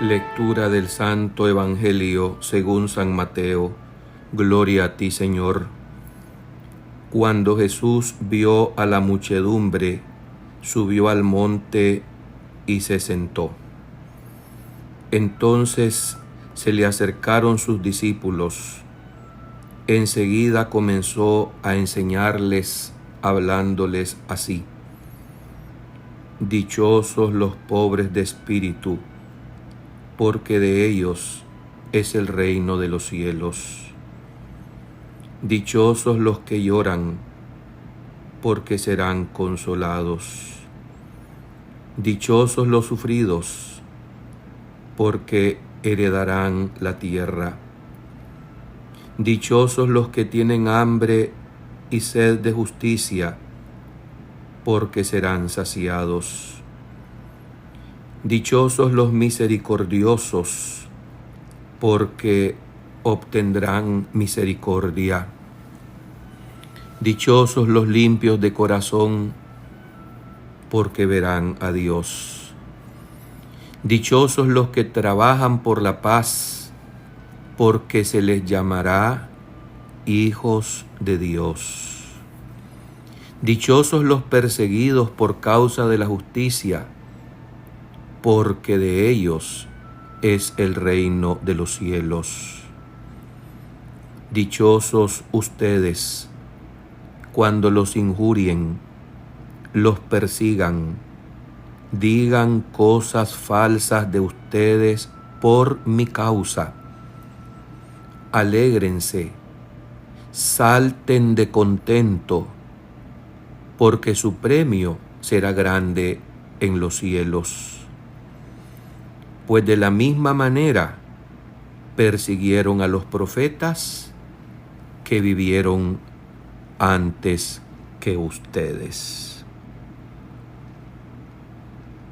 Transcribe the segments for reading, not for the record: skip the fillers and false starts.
Lectura del Santo Evangelio según San Mateo. Gloria a ti, Señor. Cuando Jesús vio a la muchedumbre, subió al monte y se sentó. Entonces se le acercaron sus discípulos. Enseguida comenzó a enseñarles, hablándoles así: Dichosos los pobres de espíritu, porque de ellos es el reino de los cielos. Dichosos los que lloran, porque serán consolados. Dichosos los sufridos, porque heredarán la tierra. Dichosos los que tienen hambre y sed de justicia, porque serán saciados. Dichosos los misericordiosos, porque obtendrán misericordia. Dichosos los limpios de corazón, porque verán a Dios. Dichosos los que trabajan por la paz, porque se les llamará hijos de Dios. Dichosos los perseguidos por causa de la justicia, porque de ellos es el reino de los cielos. Dichosos ustedes cuando los injurien, los persigan, digan cosas falsas de ustedes por mi causa. Alégrense, salten de contento, porque su premio será grande en los cielos. Pues de la misma manera persiguieron a los profetas que vivieron antes que ustedes.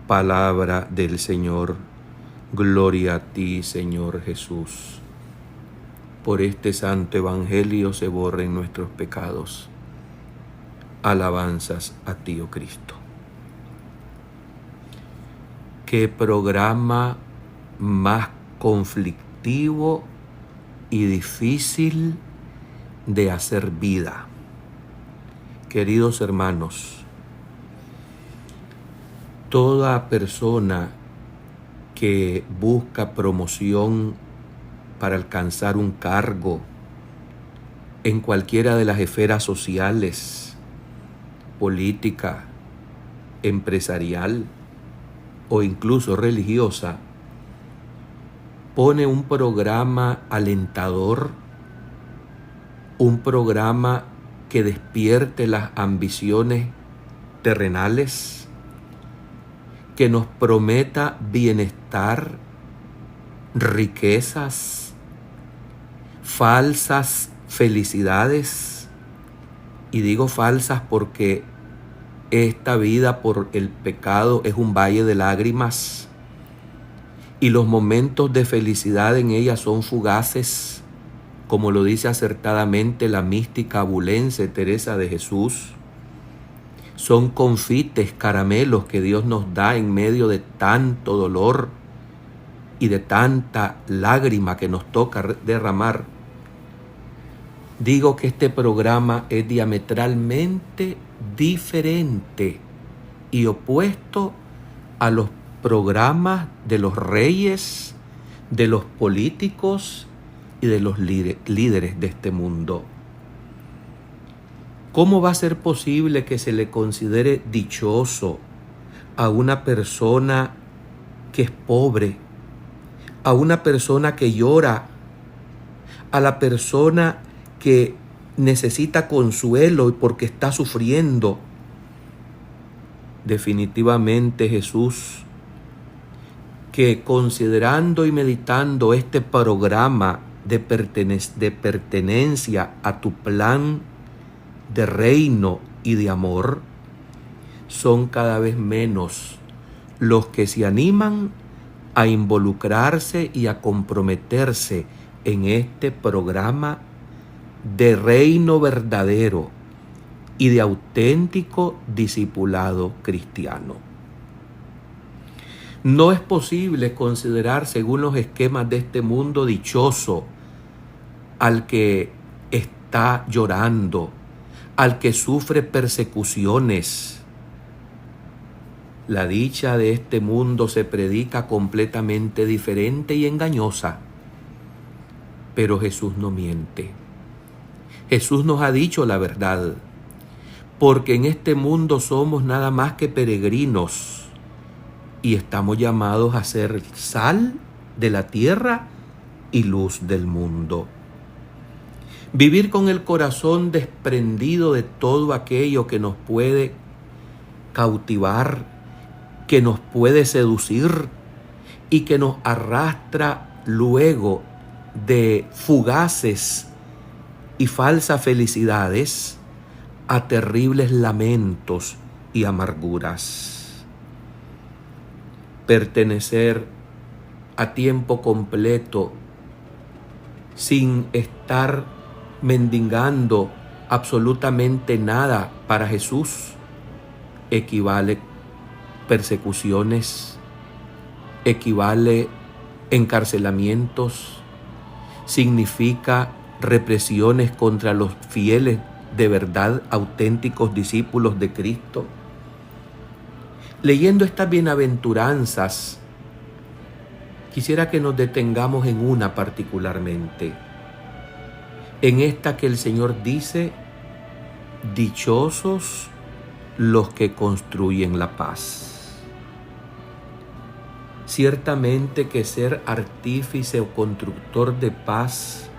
Palabra del Señor. Gloria a ti, Señor Jesús. Por este santo evangelio se borren nuestros pecados. Alabanzas a ti, oh Cristo. Qué programa más conflictivo y difícil de hacer vida. Queridos hermanos, toda persona que busca promoción para alcanzar un cargo en cualquiera de las esferas sociales, política, empresarial o incluso religiosa, pone un programa alentador, un programa que despierte las ambiciones terrenales, que nos prometa bienestar, riquezas, falsas felicidades. Y digo falsas porque esta vida por el pecado es un valle de lágrimas y los momentos de felicidad en ella son fugaces, como lo dice acertadamente la mística abulense Teresa de Jesús. Son confites, caramelos que Dios nos da en medio de tanto dolor y de tanta lágrima que nos toca derramar. Digo que este programa es diametralmente diferente y opuesto a los programas de los reyes, de los políticos y de los líderes de este mundo. ¿Cómo va a ser posible que se le considere dichoso a una persona que es pobre, a una persona que llora, a la persona que necesita consuelo porque está sufriendo? Definitivamente Jesús, que considerando y meditando este programa de pertenencia a tu plan de reino y de amor, son cada vez menos los que se animan a involucrarse y a comprometerse en este programa de reino verdadero y de auténtico discipulado cristiano. No es posible considerar, según los esquemas de este mundo, dichoso al que está llorando, al que sufre persecuciones. La dicha de este mundo se predica completamente diferente y engañosa, pero Jesús no miente. Jesús nos ha dicho la verdad, porque en este mundo somos nada más que peregrinos y estamos llamados a ser sal de la tierra y luz del mundo. Vivir con el corazón desprendido de todo aquello que nos puede cautivar, que nos puede seducir y que nos arrastra luego de fugaces y falsas felicidades a terribles lamentos y amarguras. Pertenecer a tiempo completo sin estar mendigando absolutamente nada para Jesús equivale persecuciones, equivale encarcelamientos, significa represiones contra los fieles de verdad, auténticos discípulos de Cristo. Leyendo estas bienaventuranzas, quisiera que nos detengamos en una particularmente, en esta que el Señor dice: dichosos los que construyen la paz. Ciertamente que ser artífice o constructor de paz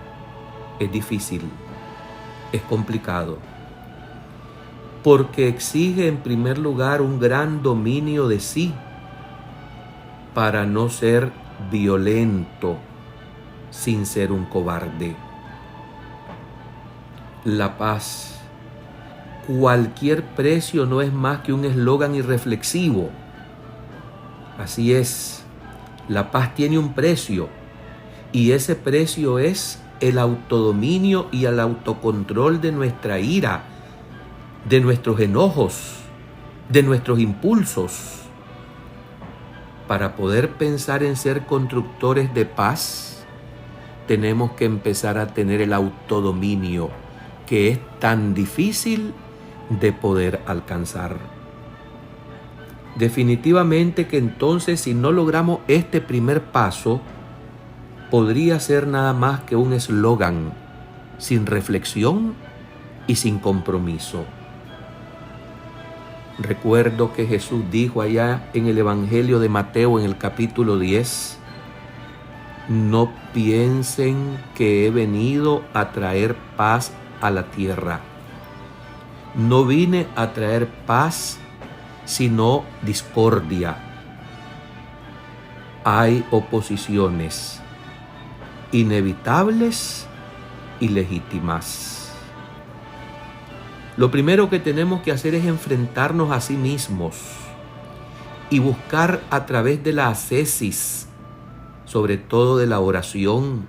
es difícil, es complicado, porque exige en primer lugar un gran dominio de sí para no ser violento sin ser un cobarde. La paz, cualquier precio, no es más que un eslogan irreflexivo. Así es, la paz tiene un precio, y ese precio es el autodominio y el autocontrol de nuestra ira, de nuestros enojos, de nuestros impulsos. Para poder pensar en ser constructores de paz, tenemos que empezar a tener el autodominio, que es tan difícil de poder alcanzar. Definitivamente que entonces, si no logramos este primer paso, podría ser nada más que un eslogan sin reflexión y sin compromiso. Recuerdo que Jesús dijo allá en el Evangelio de Mateo, en el capítulo 10, no piensen que he venido a traer paz a la tierra. No vine a traer paz, sino discordia. Hay oposiciones inevitables y legítimas. Lo primero que tenemos que hacer es enfrentarnos a sí mismos y buscar a través de la ascesis, sobre todo de la oración,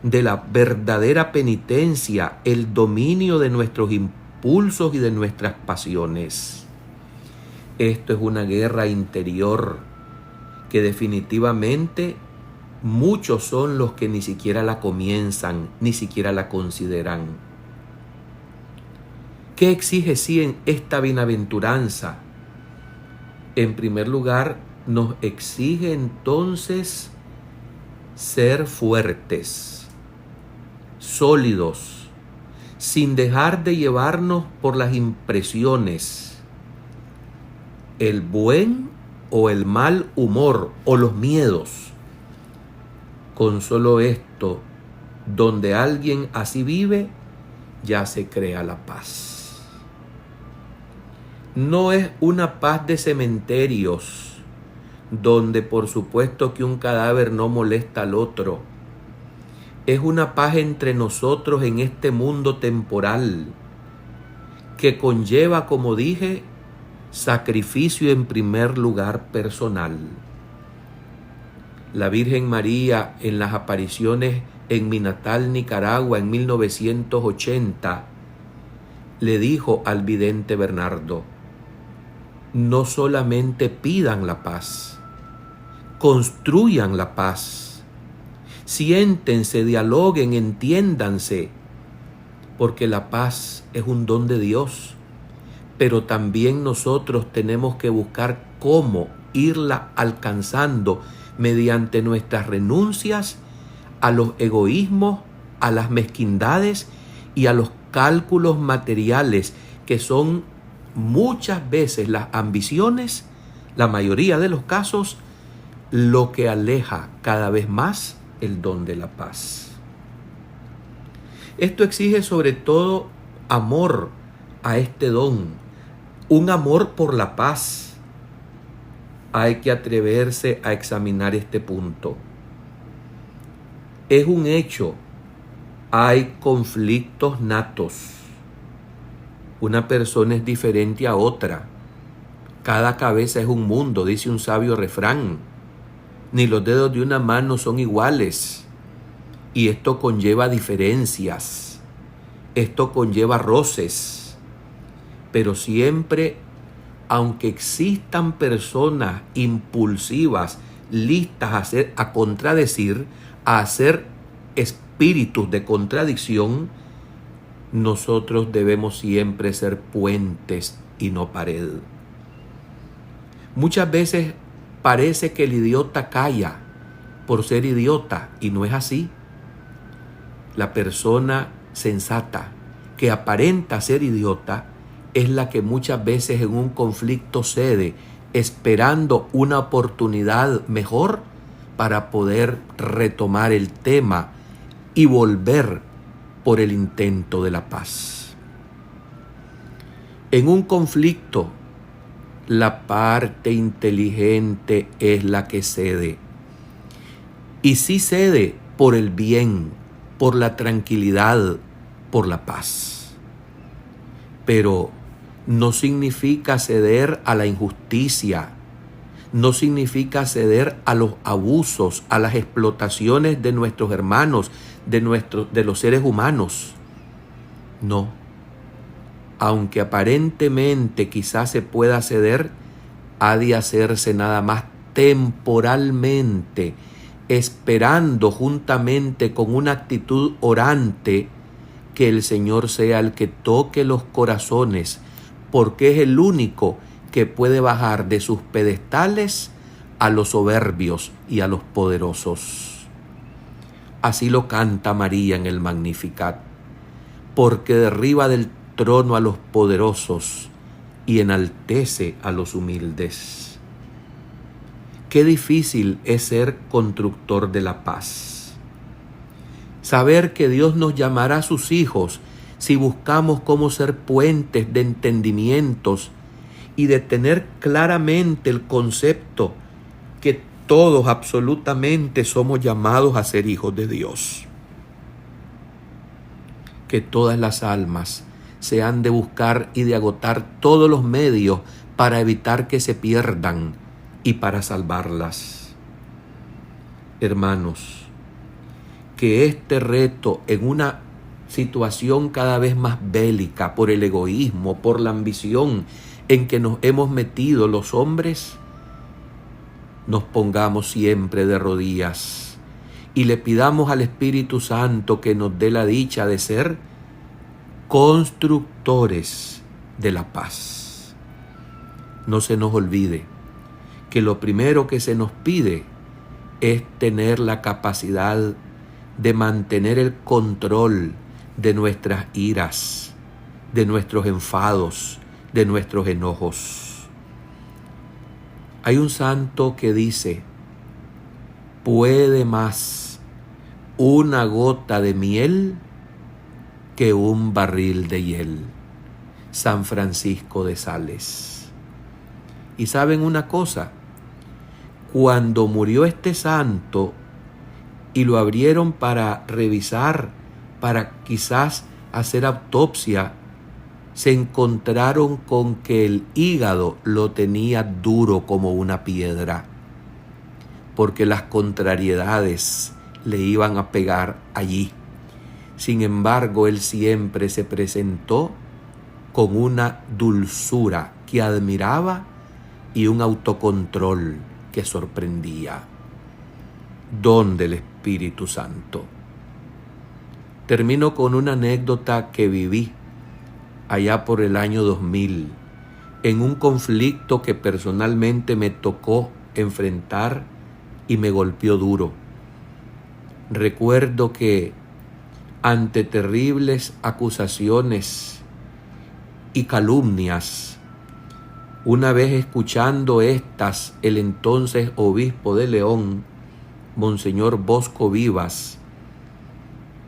de la verdadera penitencia, el dominio de nuestros impulsos y de nuestras pasiones. Esto es una guerra interior que definitivamente muchos son los que ni siquiera la comienzan, ni siquiera la consideran. ¿Qué exige sí en esta bienaventuranza? En primer lugar, nos exige entonces ser fuertes, sólidos, sin dejar de llevarnos por las impresiones, el buen o el mal humor o los miedos. Con solo esto, donde alguien así vive, ya se crea la paz. No es una paz de cementerios, donde por supuesto que un cadáver no molesta al otro. Es una paz entre nosotros en este mundo temporal, que conlleva, como dije, sacrificio en primer lugar personal. La Virgen María, en las apariciones en mi natal Nicaragua en 1980, le dijo al vidente Bernardo: no solamente pidan la paz, construyan la paz. Siéntense, dialoguen, entiéndanse, porque la paz es un don de Dios, pero también nosotros tenemos que buscar cómo irla alcanzando mediante nuestras renuncias a los egoísmos, a las mezquindades y a los cálculos materiales, que son muchas veces las ambiciones, la mayoría de los casos, lo que aleja cada vez más el don de la paz. Esto exige sobre todo amor a este don, un amor por la paz. Hay que atreverse a examinar este punto. Es un hecho, hay conflictos natos. Una persona es diferente a otra. Cada cabeza es un mundo, dice un sabio refrán. Ni los dedos de una mano son iguales. Y esto conlleva diferencias. Esto conlleva roces. Pero siempre, aunque existan personas impulsivas, listas a contradecir, a hacer espíritus de contradicción, nosotros debemos siempre ser puentes y no pared. Muchas veces parece que el idiota calla por ser idiota, y no es así. La persona sensata que aparenta ser idiota es la que muchas veces en un conflicto cede, esperando una oportunidad mejor para poder retomar el tema y volver por el intento de la paz. En un conflicto, la parte inteligente es la que cede. Y sí cede por el bien, por la tranquilidad, por la paz. Pero no significa ceder a la injusticia, no significa ceder a los abusos, a las explotaciones de nuestros hermanos, de los seres humanos. No. Aunque aparentemente quizás se pueda ceder, ha de hacerse nada más temporalmente, esperando juntamente con una actitud orante que el Señor sea el que toque los corazones, porque es el único que puede bajar de sus pedestales a los soberbios y a los poderosos. Así lo canta María en el Magnificat, porque derriba del trono a los poderosos y enaltece a los humildes. Qué difícil es ser constructor de la paz. Saber que Dios nos llamará a sus hijos si buscamos cómo ser puentes de entendimientos y de tener claramente el concepto que todos absolutamente somos llamados a ser hijos de Dios. Que todas las almas se han de buscar y de agotar todos los medios para evitar que se pierdan y para salvarlas. Hermanos, que este reto en una situación cada vez más bélica por el egoísmo, por la ambición en que nos hemos metido los hombres, nos pongamos siempre de rodillas y le pidamos al Espíritu Santo que nos dé la dicha de ser constructores de la paz. No se nos olvide que lo primero que se nos pide es tener la capacidad de mantener el control de nuestras iras, de nuestros enfados, de nuestros enojos. Hay un santo que dice: puede más una gota de miel que un barril de hiel. San Francisco de Sales. Y saben una cosa, cuando murió este santo y lo abrieron para revisar, para quizás hacer autopsia, se encontraron con que el hígado lo tenía duro como una piedra, porque las contrariedades le iban a pegar allí. Sin embargo, él siempre se presentó con una dulzura que admiraba y un autocontrol que sorprendía. Don del Espíritu Santo. Termino con una anécdota que viví allá por el año 2000, en un conflicto que personalmente me tocó enfrentar y me golpeó duro. Recuerdo que ante terribles acusaciones y calumnias, una vez escuchando estas, el entonces obispo de León, Monseñor Bosco Vivas,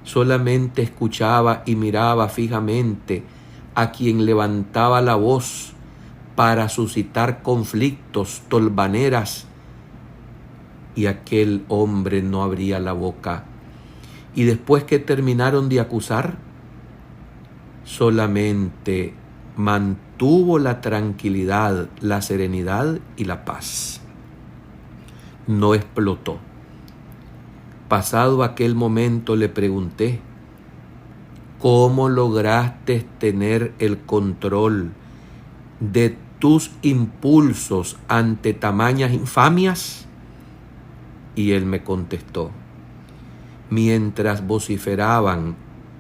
solamente escuchaba y miraba fijamente a quien levantaba la voz para suscitar conflictos, tolvaneras, y aquel hombre no abría la boca. Y después que terminaron de acusar, solamente mantuvo la tranquilidad, la serenidad y la paz. No explotó. Pasado aquel momento le pregunté, ¿cómo lograste tener el control de tus impulsos ante tamañas infamias? Y él me contestó, mientras vociferaban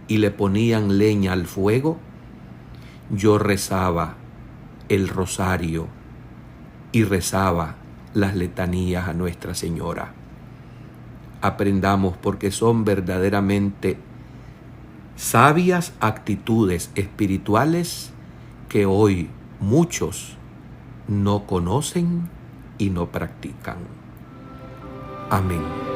y le ponían leña al fuego, yo rezaba el rosario y rezaba las letanías a Nuestra Señora. Aprendamos, porque son verdaderamente sabias actitudes espirituales que hoy muchos no conocen y no practican. Amén.